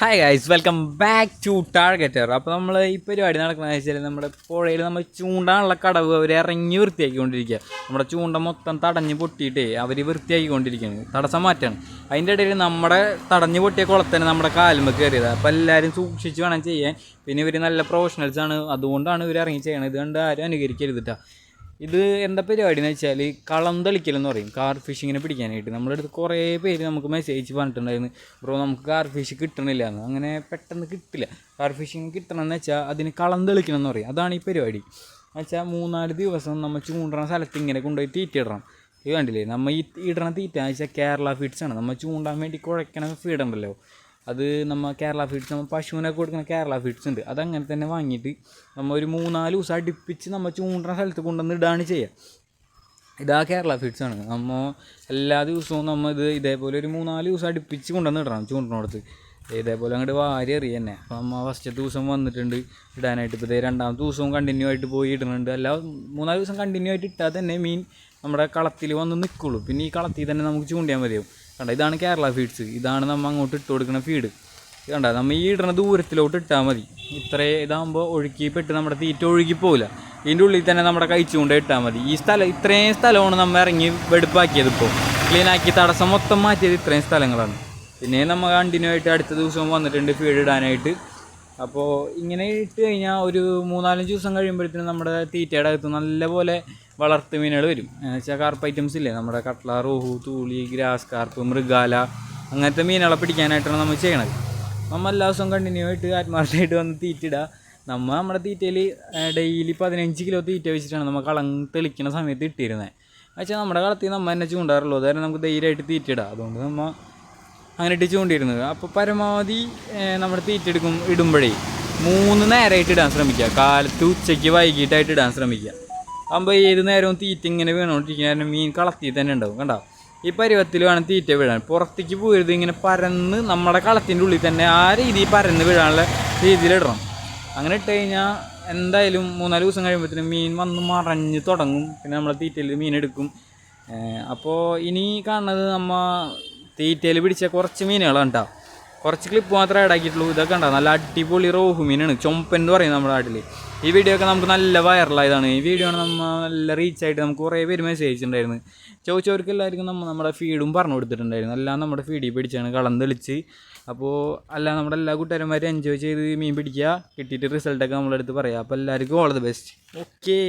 Hi guys, welcome back to Targeter. അപ്പോൾ നമ്മൾ ഈ പരിപാടി നടക്കുന്നത് വെച്ചാൽ നമ്മുടെ പുഴയിൽ നമ്മൾ ചൂണ്ടാനുള്ള കടവ് അവർ ഇറങ്ങി വൃത്തിയാക്കിക്കൊണ്ടിരിക്കുക. നമ്മുടെ ചൂണ്ട മൊത്തം തടഞ്ഞ് പൊട്ടിയിട്ടേ അവർ വൃത്തിയാക്കിക്കൊണ്ടിരിക്കുകയാണ്, തടസ്സം മാറ്റാണ്. അതിൻ്റെ ഇടയിൽ നമ്മുടെ തടഞ്ഞ് പൊട്ടിയ കുളത്തിന് നമ്മുടെ കാലുമ്പോൾ കയറിയത്. അപ്പോൾ എല്ലാവരും സൂക്ഷിച്ച് വേണം ചെയ്യാൻ. പിന്നെ ഇവർ നല്ല പ്രൊഫഷണൽസാണ്, അതുകൊണ്ടാണ് ഇവർ ഇറങ്ങി ചെയ്യണത്. ഇത് കണ്ട് ആരും അനുകരിക്കരുതിട്ടാ. ഇത് എന്താ പരിപാടി എന്ന് വെച്ചാൽ കളം തെളിക്കലെന്ന് പറയും, കാർ ഫിഷിങ്ങിനെ പിടിക്കാനായിട്ട്. നമ്മുടെ അടുത്ത് കുറേ പേര് നമുക്ക് മെസ്സേജ് പറഞ്ഞിട്ടുണ്ടായിരുന്നു, ബ്രോ നമുക്ക് കാർ ഫിഷ് കിട്ടണില്ല എന്ന്. അങ്ങനെ പെട്ടെന്ന് കിട്ടില്ല. കാർ ഫിഷിങ് കിട്ടണമെന്ന് വെച്ചാൽ അതിന് കളം തെളിക്കണം എന്ന് പറയും. അതാണ് ഈ പരിപാടി എന്ന് വെച്ചാൽ 3-4 ദിവസം നമ്മൾ ചൂണ്ടണ സ്ഥലത്ത് ഇങ്ങനെ കൊണ്ടുപോയി തീറ്റ ഇടണം. ഇത് കണ്ടില്ലേ, നമ്മൾ ഈ ഇടണ തീറ്റ എന്ന് വെച്ചാൽ കേരള ഫീഡ്സാണ്. നമ്മൾ ചൂണ്ടാൻ വേണ്ടി കുഴക്കണ ഫീഡുണ്ടല്ലോ, അത് നമ്മൾ കേരള ഫീഡ്സ്, നമ്മൾ പശുവിനൊക്കെ കൊടുക്കുന്ന കേരള ഫീഡ്സ് ഉണ്ട്. അതങ്ങനെ തന്നെ വാങ്ങിയിട്ട് നമ്മൾ ഒരു 3-4 ദിവസം അടുപ്പിച്ച് നമ്മൾ ചൂണ്ടുന്ന സ്ഥലത്ത് കൊണ്ടുവന്ന് ഇടാണ് ചെയ്യുക. ഇതാ കേരള ഫീഡ്സാണ്. നമ്മൾ എല്ലാ ദിവസവും നമ്മൾ ഇതേപോലെ ഒരു 3-4 ദിവസം അടുപ്പിച്ച് കൊണ്ടുവന്ന് ഇടണം ചൂണ്ടിനോടത്ത്. ഇതേപോലെ അങ്ങോട്ട് വാരി എറിയ തന്നെ. അപ്പോൾ നമ്മൾ ഫസ്റ്റ് ദിവസം വന്നിട്ടുണ്ട് ഇടാനായിട്ട്. ഇപ്പോൾ രണ്ടാമത്തെ ദിവസവും കണ്ടിന്യൂ ആയിട്ട് പോയി ഇടുന്നുണ്ട്. അല്ല 3-4 ദിവസം കണ്ടിന്യൂ ആയിട്ട് ഇട്ടാൽ തന്നെ മീൻ നമ്മുടെ കളത്തിൽ വന്ന് നിൽക്കുള്ളൂ. പിന്നെ ഈ കളത്തിൽ തന്നെ നമുക്ക് ചൂണ്ടിയാൽ മതിയാവും. കണ്ട, ഇതാണ് കേരള ഫീഡ്സ്. ഇതാണ് നമ്മൾ അങ്ങോട്ട് ഇട്ട് കൊടുക്കുന്ന ഫീഡ്. ഇത് കണ്ട, നമ്മൾ ഈ ഇടുന്ന ദൂരത്തിലോട്ട് ഇട്ടാൽ മതി. ഇതാകുമ്പോൾ ഒഴുക്കിപ്പെട്ട് നമ്മുടെ തീറ്റ ഒഴുകി പോകില്ല. ഇതിൻ്റെ ഉള്ളിൽ തന്നെ നമ്മുടെ കഴിച്ചുകൊണ്ട് ഇട്ടാൽ മതി. ഇത്രയും സ്ഥലമാണ് നമ്മൾ ഇറങ്ങി വെടുപ്പാക്കിയത്. ഇപ്പോൾ ക്ലീനാക്കി തടസ്സം മൊത്തം മാറ്റിയത് ഇത്രയും സ്ഥലങ്ങളാണ്. പിന്നെ നമ്മൾ കണ്ടിന്യൂ ആയിട്ട് അടുത്ത ദിവസവും വന്നിട്ടുണ്ട് ഫീഡ് ഇടാനായിട്ട്. അപ്പോൾ ഇങ്ങനെ ഇട്ട് കഴിഞ്ഞാൽ ഒരു 3-4 ദിവസം കഴിയുമ്പോഴത്തേനും നമ്മുടെ തീറ്റയുടെ അകത്ത് നല്ലപോലെ വളർത്തു മീനുകൾ വരും. എന്ന് വെച്ചാൽ കാർപ്പ് ഐറ്റംസ് ഇല്ലേ, നമ്മുടെ കട്ട്ള, റോഹു, തൂളി, ഗ്രാസ് കാർപ്പ്, മൃഗാല, അങ്ങനത്തെ മീനുകളെ പിടിക്കാനായിട്ടാണ് നമ്മൾ ചെയ്യണത്. നമ്മൾ എല്ലാ ദിവസവും കണ്ടിന്യൂ ആയിട്ട് ആത്മാർത്ഥമായിട്ട് വന്ന് തീറ്റിടുക. നമ്മുടെ തീറ്റയിൽ ഡെയിലി 15 കിലോ തീറ്റ വെച്ചിട്ടാണ് നമ്മൾ കളം തെളിക്കുന്ന സമയത്ത് ഇട്ടിരുന്നത്. വെച്ചാൽ നമ്മുടെ കളത്തിൽ നമ്മൾ തന്നെ ചൂണ്ടാറുള്ളൂ, അതായത് നമുക്ക് ധൈര്യമായിട്ട് തീറ്റിടുക. അതുകൊണ്ട് നമ്മൾ അങ്ങനെ ഇട്ട് ചൂണ്ടിരുന്നത്. അപ്പോൾ പരമാവധി നമ്മുടെ തീറ്റ ഇടുമ്പോഴേ 3 നേരമായിട്ട് ഇടാൻ ശ്രമിക്കുക. കാലത്ത്, ഉച്ചയ്ക്ക്, വൈകിട്ടായിട്ട് ഇടാൻ ശ്രമിക്കുക. ആകുമ്പോൾ ഏത് നേരവും തീറ്റ ഇങ്ങനെ വീണുകൊണ്ടിരിക്കുന്ന മീൻ കളത്തിൽ തന്നെ ഉണ്ടാവും. കണ്ടോ, ഈ പരുവത്തിൽ വേണം തീറ്റ വീഴാൻ. പുറത്തേക്ക് പോയത് ഇങ്ങനെ പരന്ന് നമ്മുടെ കളത്തിൻ്റെ ഉള്ളിൽ തന്നെ ആ രീതിയിൽ പരന്ന് വീഴാനുള്ള രീതിയിലിടണം. അങ്ങനെ ഇട്ട് കഴിഞ്ഞാൽ എന്തായാലും 3-4 ദിവസം കഴിയുമ്പോഴത്തേനും മീൻ വന്ന് മറഞ്ഞ് തുടങ്ങും. പിന്നെ നമ്മളെ തീറ്റയിൽ മീൻ എടുക്കും. അപ്പോൾ ഇനി കാണുന്നത് നമ്മൾ തീറ്റയിൽ പിടിച്ച കുറച്ച് മീനുകളാണ് കേട്ടോ. കുറച്ച് ക്ലിപ്പ് മാത്രമേ ഇടാക്കിയിട്ടുള്ളൂ. ഇതൊക്കെ ഉണ്ടാവും, നല്ല അടിപൊളി റോഹു മീനാണ്, ചൊമ്പൻ എന്ന് പറയും നമ്മുടെ നാട്ടിൽ. ഈ വീഡിയോ ഒക്കെ നമുക്ക് നല്ല വൈറലായതാണ്. ഈ വീഡിയോ ആണ് നമ്മൾ നല്ല റീച്ചായിട്ട് നമുക്ക് കുറേ പേര് മെസ്സേജ് ഉണ്ടായിരുന്നു. ചോദിച്ചവർക്ക് എല്ലാവർക്കും നമ്മുടെ ഫീഡും പറഞ്ഞു കൊടുത്തിട്ടുണ്ടായിരുന്നു. എല്ലാം നമ്മുടെ ഫീഡിൽ പിടിച്ചാണ് കളം തെളിച്ച്. അപ്പോൾ നമ്മുടെ എല്ലാ കൂട്ടുകാരന്മാരും എൻജോയ് ചെയ്ത് മീൻ പിടിക്കുക. കിട്ടിയിട്ട് റിസൾട്ടൊക്കെ നമ്മളെടുത്ത് പറയാം. അപ്പോൾ എല്ലാവർക്കും ഓൾ ദി ബെസ്റ്റ്. ഓക്കേ.